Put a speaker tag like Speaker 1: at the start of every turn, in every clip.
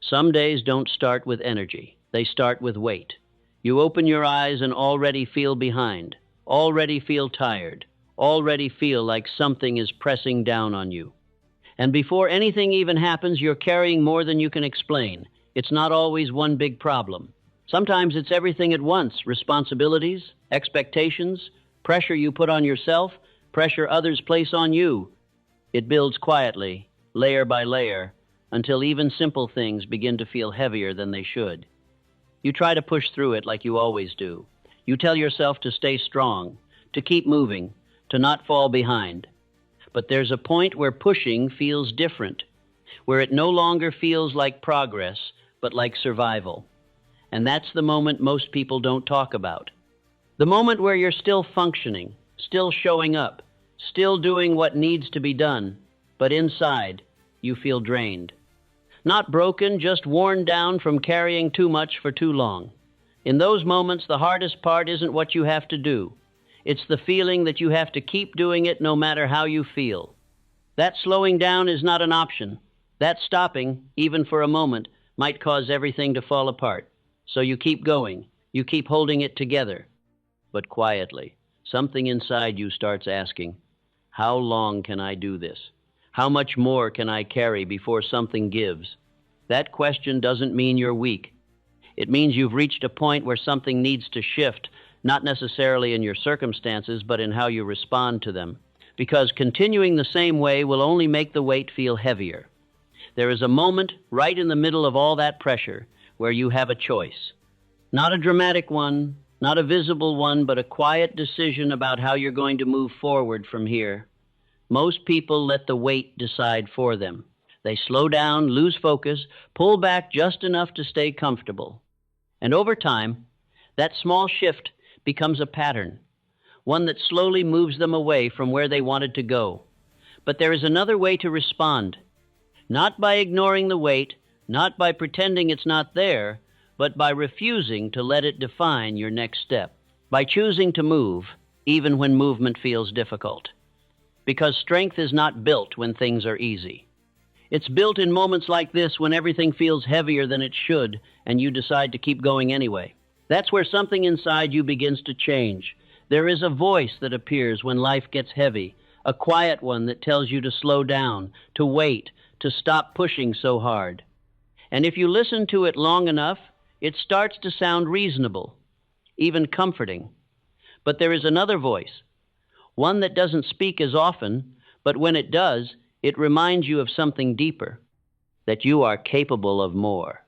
Speaker 1: Some days don't start with energy. They start with weight. You open your eyes and already feel behind, already feel tired, already feel like something is pressing down on you. And before anything even happens, you're carrying more than you can explain. It's not always one big problem. Sometimes it's everything at once: responsibilities, expectations, pressure you put on yourself, pressure others place on you. It builds quietly, layer by layer, until even simple things begin to feel heavier than they should. You try to push through it like you always do. You tell yourself to stay strong, to keep moving, to not fall behind. But there's a point where pushing feels different, where it no longer feels like progress, but like survival. And that's the moment most people don't talk about. The moment where you're still functioning, still showing up, still doing what needs to be done, but inside, you feel drained. Not broken, just worn down from carrying too much for too long. In those moments, the hardest part isn't what you have to do. It's the feeling that you have to keep doing it no matter how you feel. That slowing down is not an option. That stopping, even for a moment, might cause everything to fall apart. So you keep going. You keep holding it together. But quietly, something inside you starts asking, how long can I do this? How much more can I carry before something gives? That question doesn't mean you're weak. It means you've reached a point where something needs to shift, not necessarily in your circumstances, but in how you respond to them. Because continuing the same way will only make the weight feel heavier. There is a moment right in the middle of all that pressure where you have a choice. Not a dramatic one, not a visible one, but a quiet decision about how you're going to move forward from here. Most people let the weight decide for them. They slow down, lose focus, pull back just enough to stay comfortable. And over time, that small shift becomes a pattern, one that slowly moves them away from where they wanted to go. But there is another way to respond. Not by ignoring the weight, not by pretending it's not there, but by refusing to let it define your next step. By choosing to move, even when movement feels difficult. Because strength is not built when things are easy. It's built in moments like this when everything feels heavier than it should and you decide to keep going anyway. That's where something inside you begins to change. There is a voice that appears when life gets heavy, a quiet one that tells you to slow down, to wait, to stop pushing so hard. And if you listen to it long enough, it starts to sound reasonable, even comforting. But there is another voice, one that doesn't speak as often, but when it does, it reminds you of something deeper, that you are capable of more,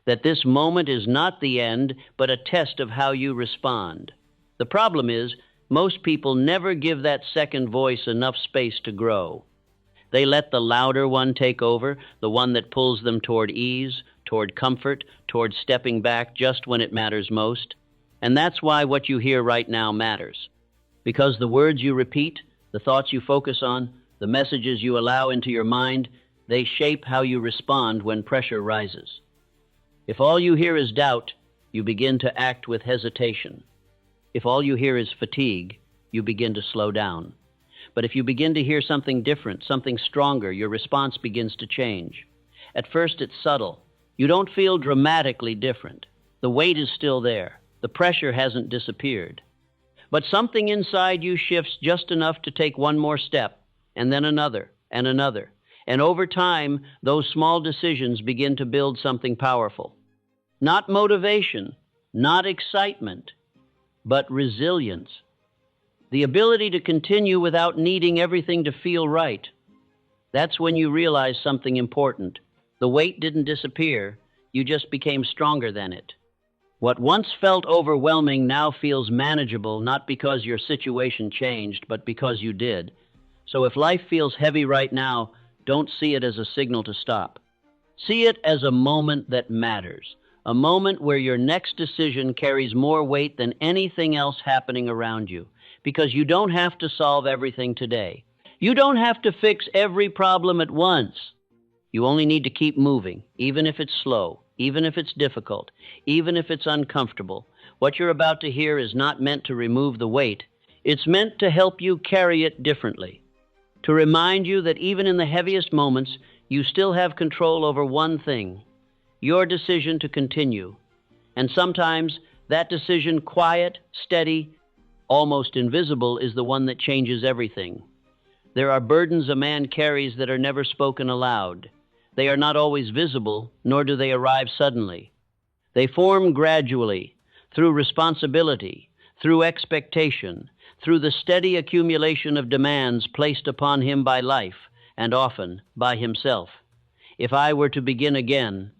Speaker 1: that this moment is not the end, but a test of how you respond. The problem is, most people never give that second voice enough space to grow. They let the louder one take over, the one that pulls them toward ease, toward comfort, toward stepping back just when it matters most. And that's why what you hear right now matters. Because the words you repeat, the thoughts you focus on, the messages you allow into your mind, they shape how you respond when pressure rises. If all you hear is doubt, you begin to act with hesitation. If all you hear is fatigue, you begin to slow down. But if you begin to hear something different, something stronger, your response begins to change. At first, it's subtle. You don't feel dramatically different. The weight is still there. The pressure hasn't disappeared. But something inside you shifts just enough to take one more step, and then another, and another. And over time, those small decisions begin to build something powerful. Not motivation, not excitement, but resilience. The ability to continue without needing everything to feel right. That's when you realize something important. The weight didn't disappear, you just became stronger than it. What once felt overwhelming now feels manageable, not because your situation changed, but because you did. So if life feels heavy right now, don't see it as a signal to stop. See it as a moment that matters, a moment where your next decision carries more weight than anything else happening around you, because you don't have to solve everything today. You don't have to fix every problem at once. You only need to keep moving, even if it's slow, even if it's difficult, even if it's uncomfortable. What you're about to hear is not meant to remove the weight. It's meant to help you carry it differently, to remind you that even in the heaviest moments, you still have control over one thing, your decision to continue. And sometimes that decision, quiet, steady, almost invisible, is the one that changes everything. There are burdens a man carries that are never spoken aloud. They are not always visible, nor do they arrive suddenly. They form gradually, through responsibility, through expectation, through the steady accumulation of demands placed upon him by life, and often by himself. If I were to begin again,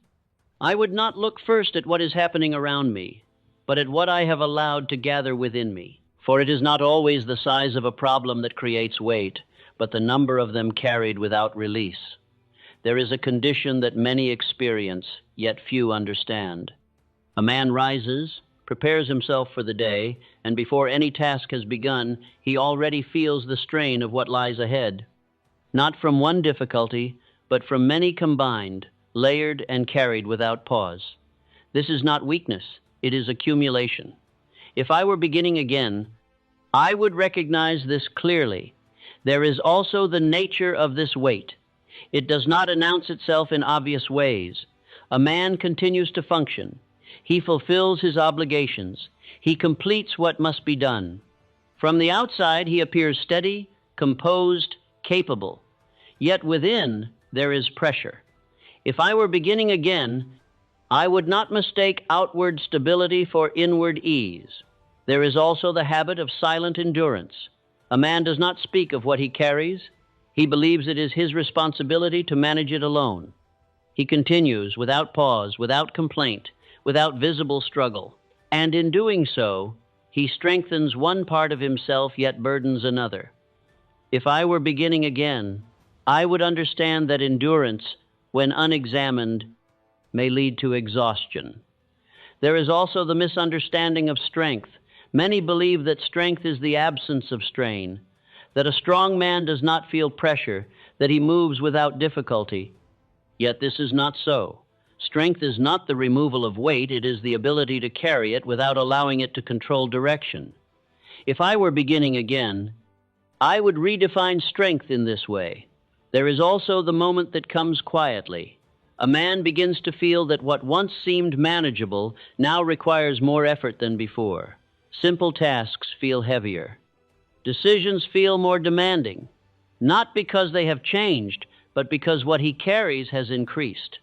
Speaker 1: I would not look first at what is happening around me, but at what I have allowed to gather within me. For it is not always the size of a problem that creates weight, but the number of them carried without release. There is a condition that many experience, yet few understand. A man rises, prepares himself for the day, and before any task has begun, he already feels the strain of what lies ahead. Not from one difficulty, but from many combined, layered and carried without pause. This is not weakness, it is accumulation. If I were beginning again, I would recognize this clearly. There is also the nature of this weight. It does not announce itself in obvious ways. A man continues to function. He fulfills his obligations. He completes what must be done. From the outside, he appears steady, composed, capable. Yet within, there is pressure. If I were beginning again, I would not mistake outward stability for inward ease. There is also the habit of silent endurance. A man does not speak of what he carries. He believes it is his responsibility to manage it alone. He continues without pause, without complaint, without visible struggle. And in doing so, he strengthens one part of himself yet burdens another. If I were beginning again, I would understand that endurance, when unexamined, may lead to exhaustion. There is also the misunderstanding of strength. Many believe that strength is the absence of strain, that a strong man does not feel pressure, that he moves without difficulty. Yet this is not so. Strength is not the removal of weight, it is the ability to carry it without allowing it to control direction. If I were beginning again, I would redefine strength in this way. There is also the moment that comes quietly. A man begins to feel that what once seemed manageable now requires more effort than before. Simple tasks feel heavier. Decisions feel more demanding, not because they have changed, but because what he carries has increased.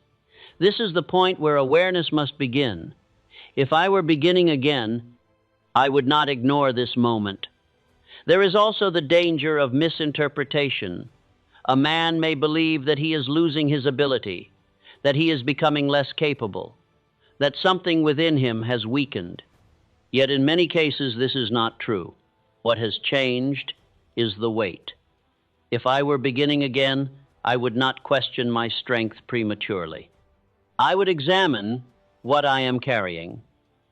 Speaker 1: This is the point where awareness must begin. If I were beginning again, I would not ignore this moment. There is also the danger of misinterpretation. A man may believe that he is losing his ability, that he is becoming less capable, that something within him has weakened. Yet in many cases this is not true. What has changed is the weight. If I were beginning again, I would not question my strength prematurely. I would examine what I am carrying.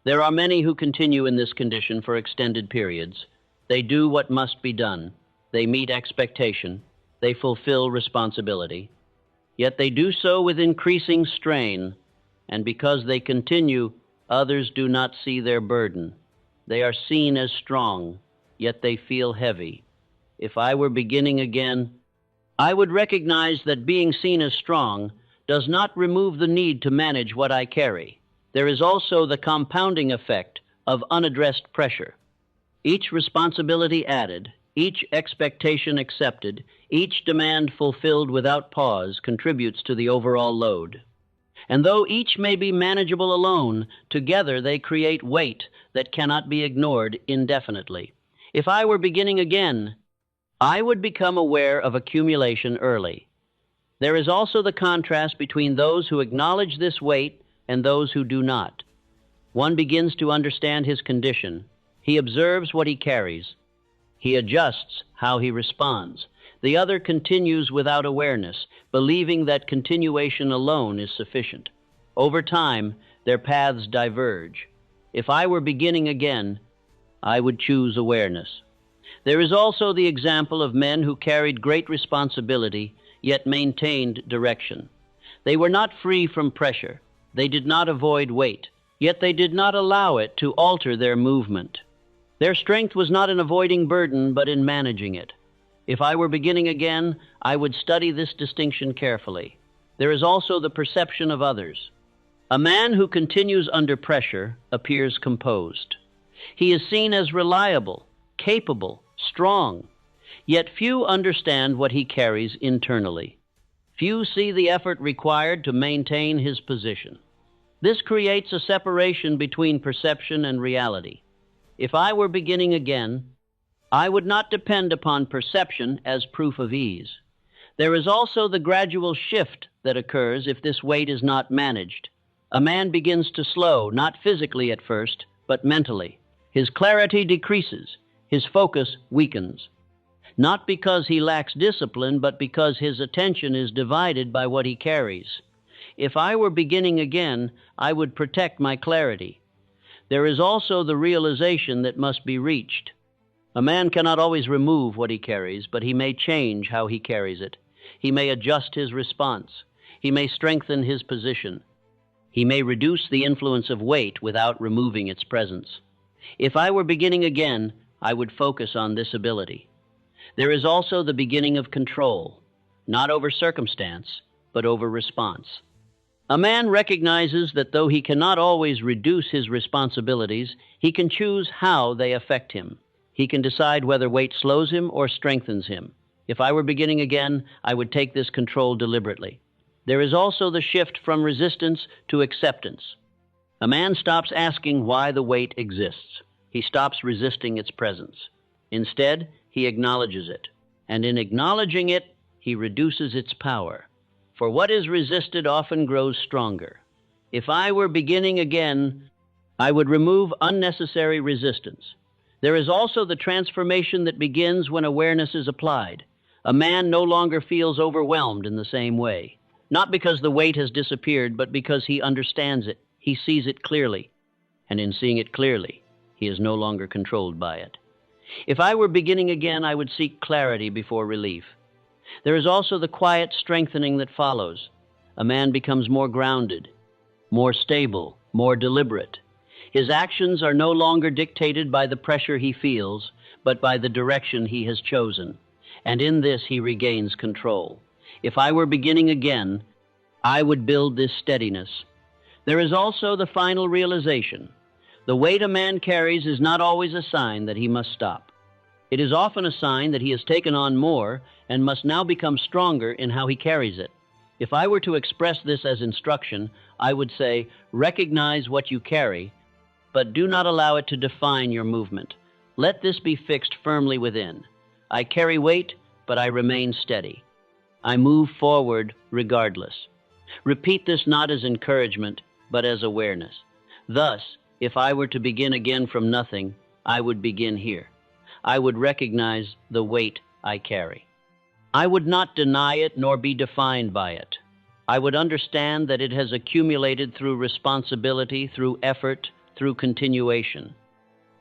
Speaker 1: There are many who continue in this condition for extended periods. They do what must be done. They meet expectation. They fulfill responsibility. Yet they do so with increasing strain, and because they continue, others do not see their burden. They are seen as strong, yet they feel heavy. If I were beginning again, I would recognize that being seen as strong does not remove the need to manage what I carry. There is also the compounding effect of unaddressed pressure. Each responsibility added, each expectation accepted, each demand fulfilled without pause contributes to the overall load. And though each may be manageable alone, together they create weight that cannot be ignored indefinitely. If I were beginning again, I would become aware of accumulation early. There is also the contrast between those who acknowledge this weight and those who do not. One begins to understand his condition. He observes what he carries. He adjusts how he responds. The other continues without awareness, believing that continuation alone is sufficient. Over time, their paths diverge. If I were beginning again, I would choose awareness. There is also the example of men who carried great responsibility, yet maintained direction. They were not free from pressure. They did not avoid weight, yet they did not allow it to alter their movement. Their strength was not in avoiding burden, but in managing it. If I were beginning again, I would study this distinction carefully. There is also the perception of others. A man who continues under pressure appears composed. He is seen as reliable, capable, strong, yet few understand what he carries internally. Few see the effort required to maintain his position. This creates a separation between perception and reality. If I were beginning again, I would not depend upon perception as proof of ease. There is also the gradual shift that occurs if this weight is not managed. A man begins to slow, not physically at first, but mentally. His clarity decreases, his focus weakens. Not because he lacks discipline, but because his attention is divided by what he carries. If I were beginning again, I would protect my clarity. There is also the realization that must be reached. A man cannot always remove what he carries, but he may change how he carries it. He may adjust his response. He may strengthen his position. He may reduce the influence of weight without removing its presence. If I were beginning again, I would focus on this ability. There is also the beginning of control, not over circumstance, but over response. A man recognizes that though he cannot always reduce his responsibilities, he can choose how they affect him. He can decide whether weight slows him or strengthens him. If I were beginning again, I would take this control deliberately. There is also the shift from resistance to acceptance. A man stops asking why the weight exists. He stops resisting its presence. Instead, he acknowledges it. And in acknowledging it, he reduces its power. For what is resisted often grows stronger. If I were beginning again, I would remove unnecessary resistance. There is also the transformation that begins when awareness is applied. A man no longer feels overwhelmed in the same way. Not because the weight has disappeared, but because he understands it. He sees it clearly. And in seeing it clearly, he is no longer controlled by it. If I were beginning again, I would seek clarity before relief. There is also the quiet strengthening that follows. A man becomes more grounded, more stable, more deliberate. His actions are no longer dictated by the pressure he feels, but by the direction he has chosen. And in this he regains control. If I were beginning again, I would build this steadiness. There is also the final realization. The weight a man carries is not always a sign that he must stop. It is often a sign that he has taken on more and must now become stronger in how he carries it. If I were to express this as instruction, I would say, recognize what you carry, but do not allow it to define your movement. Let this be fixed firmly within. I carry weight, but I remain steady. I move forward regardless. Repeat this not as encouragement, but as awareness. Thus, if I were to begin again from nothing, I would begin here. I would recognize the weight I carry. I would not deny it nor be defined by it. I would understand that it has accumulated through responsibility, through effort, through continuation.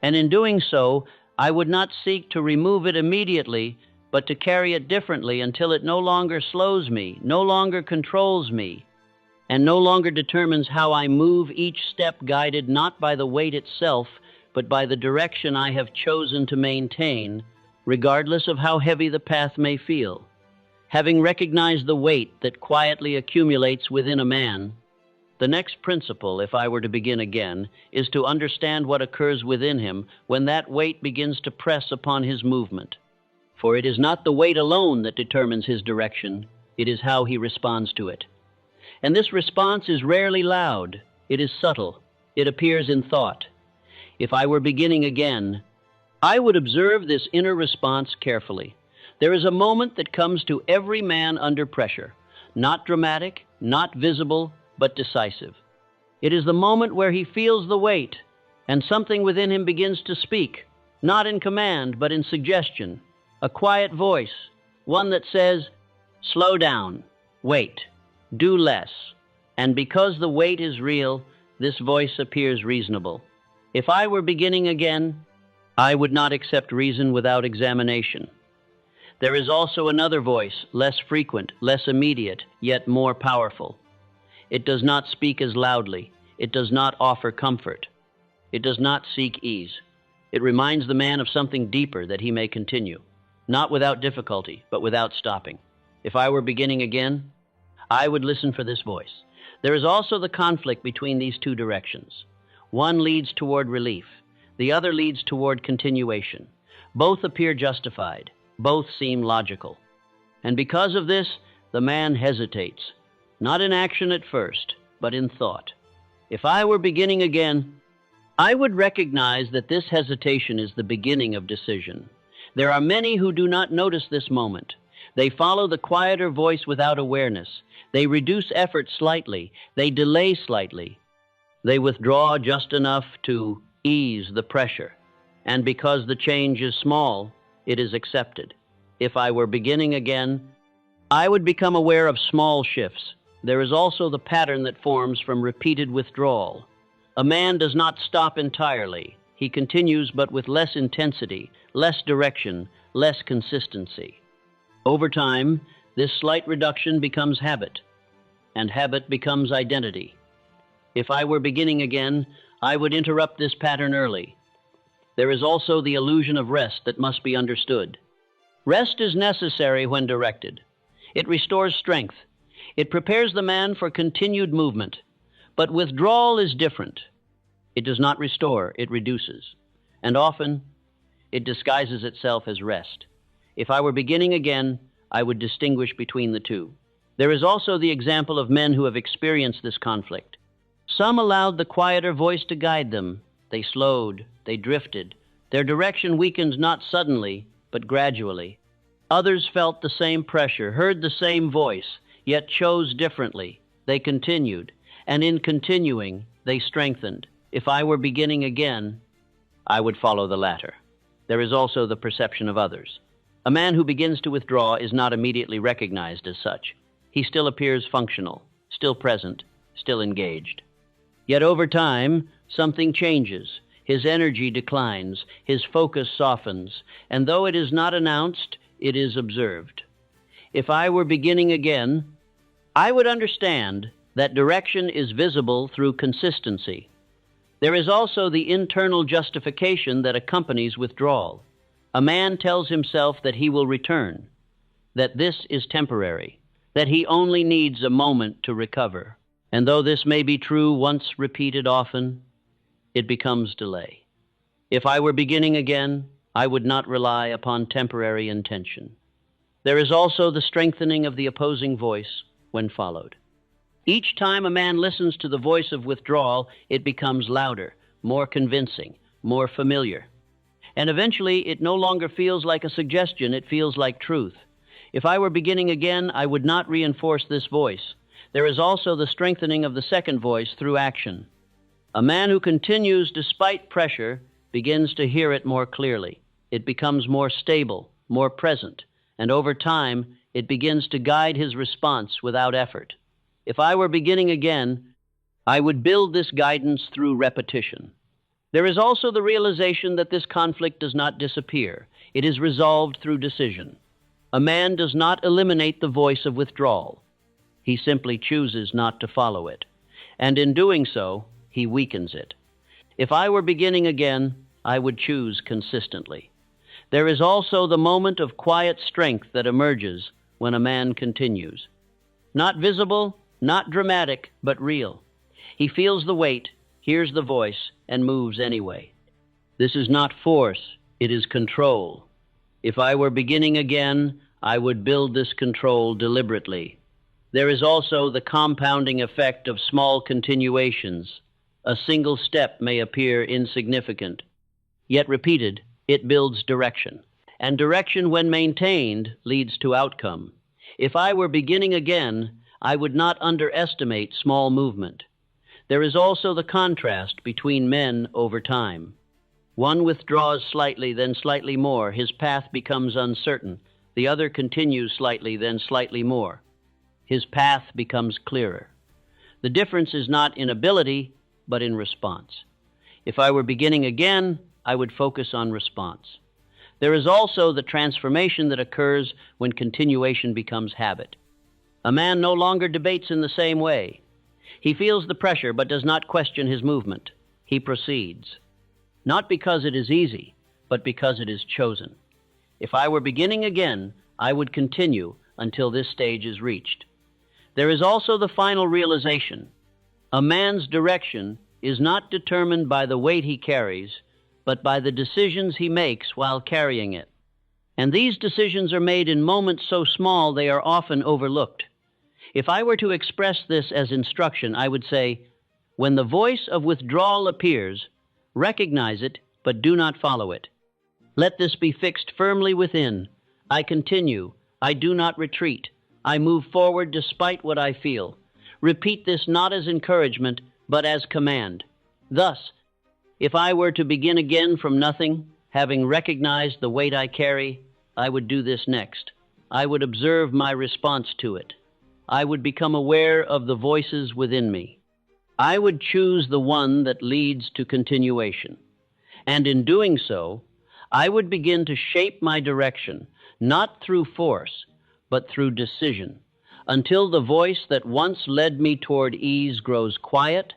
Speaker 1: And in doing so, I would not seek to remove it immediately, but to carry it differently until it no longer slows me, no longer controls me, and no longer determines how I move each step, guided not by the weight itself, but by the direction I have chosen to maintain, regardless of how heavy the path may feel. Having recognized the weight that quietly accumulates within a man, the next principle, if I were to begin again, is to understand what occurs within him when that weight begins to press upon his movement. For it is not the weight alone that determines his direction, it is how he responds to it. And this response is rarely loud, it is subtle, it appears in thought. If I were beginning again, I would observe this inner response carefully. There is a moment that comes to every man under pressure, not dramatic, not visible, but decisive. It is the moment where he feels the weight, and something within him begins to speak, not in command, but in suggestion, a quiet voice, one that says, slow down, wait, do less. And because the weight is real, this voice appears reasonable. If I were beginning again, I would not accept reason without examination. There is also another voice, less frequent, less immediate, yet more powerful. It does not speak as loudly. It does not offer comfort. It does not seek ease. It reminds the man of something deeper that he may continue, not without difficulty, but without stopping. If I were beginning again, I would listen for this voice. There is also the conflict between these two directions. One leads toward relief, the other leads toward continuation. Both appear justified, both seem logical. And because of this, the man hesitates, not in action at first, but in thought. If I were beginning again, I would recognize that this hesitation is the beginning of decision. There are many who do not notice this moment. They follow the quieter voice without awareness. They reduce effort slightly. They delay slightly. They withdraw just enough to ease the pressure. And because the change is small, it is accepted. If I were beginning again, I would become aware of small shifts. There is also the pattern that forms from repeated withdrawal. A man does not stop entirely. He continues, but with less intensity, less direction, less consistency. Over time, this slight reduction becomes habit, and habit becomes identity. If I were beginning again, I would interrupt this pattern early. There is also the illusion of rest that must be understood. Rest is necessary when directed. It restores strength. It prepares the man for continued movement. But withdrawal is different. It does not restore, it reduces. And often, it disguises itself as rest. If I were beginning again, I would distinguish between the two. There is also the example of men who have experienced this conflict. Some allowed the quieter voice to guide them. They slowed, they drifted. Their direction weakened not suddenly, but gradually. Others felt the same pressure, heard the same voice, yet chose differently. They continued, and in continuing, they strengthened. If I were beginning again, I would follow the latter. There is also the perception of others. A man who begins to withdraw is not immediately recognized as such. He still appears functional, still present, still engaged. Yet over time, something changes. His energy declines, his focus softens, and though it is not announced, it is observed. If I were beginning again, I would understand that direction is visible through consistency. There is also the internal justification that accompanies withdrawal. A man tells himself that he will return, that this is temporary, that he only needs a moment to recover. And though this may be true once repeated often, it becomes delay. If I were beginning again, I would not rely upon temporary intention. There is also the strengthening of the opposing voice when followed. Each time a man listens to the voice of withdrawal, it becomes louder, more convincing, more familiar. And eventually, it no longer feels like a suggestion, it feels like truth. If I were beginning again, I would not reinforce this voice. There is also the strengthening of the second voice through action. A man who continues despite pressure begins to hear it more clearly. It becomes more stable, more present, and over time, it begins to guide his response without effort. If I were beginning again, I would build this guidance through repetition. There is also the realization that this conflict does not disappear. It is resolved through decision. A man does not eliminate the voice of withdrawal. He simply chooses not to follow it. And in doing so, he weakens it. If I were beginning again, I would choose consistently. There is also the moment of quiet strength that emerges when a man continues. Not visible, not dramatic, but real. He feels the weight, hears the voice, and moves anyway. This is not force, it is control. If I were beginning again, I would build this control deliberately. There is also the compounding effect of small continuations. A single step may appear insignificant, yet repeated, it builds direction. And direction, when maintained, leads to outcome. If I were beginning again, I would not underestimate small movement. There is also the contrast between men over time. One withdraws slightly, then slightly more. His path becomes uncertain. The other continues slightly, then slightly more. His path becomes clearer. The difference is not in ability, but in response. If I were beginning again, I would focus on response. There is also the transformation that occurs when continuation becomes habit. A man no longer debates in the same way. He feels the pressure but does not question his movement. He proceeds. Not because it is easy, but because it is chosen. If I were beginning again, I would continue until this stage is reached. There is also the final realization A man's direction is not determined by the weight he carries, but by the decisions he makes while carrying it. And these decisions are made in moments so small they are often overlooked. If I were to express this as instruction, I would say, when the voice of withdrawal appears, recognize it, but do not follow it. Let this be fixed firmly within. I continue. I do not retreat. I move forward despite what I feel. Repeat this not as encouragement, but as command. Thus, if I were to begin again from nothing, having recognized the weight I carry, I would do this next. I would observe my response to it. I would become aware of the voices within me. I would choose the one that leads to continuation. And in doing so, I would begin to shape my direction, not through force, but through decision, until the voice that once led me toward ease grows quiet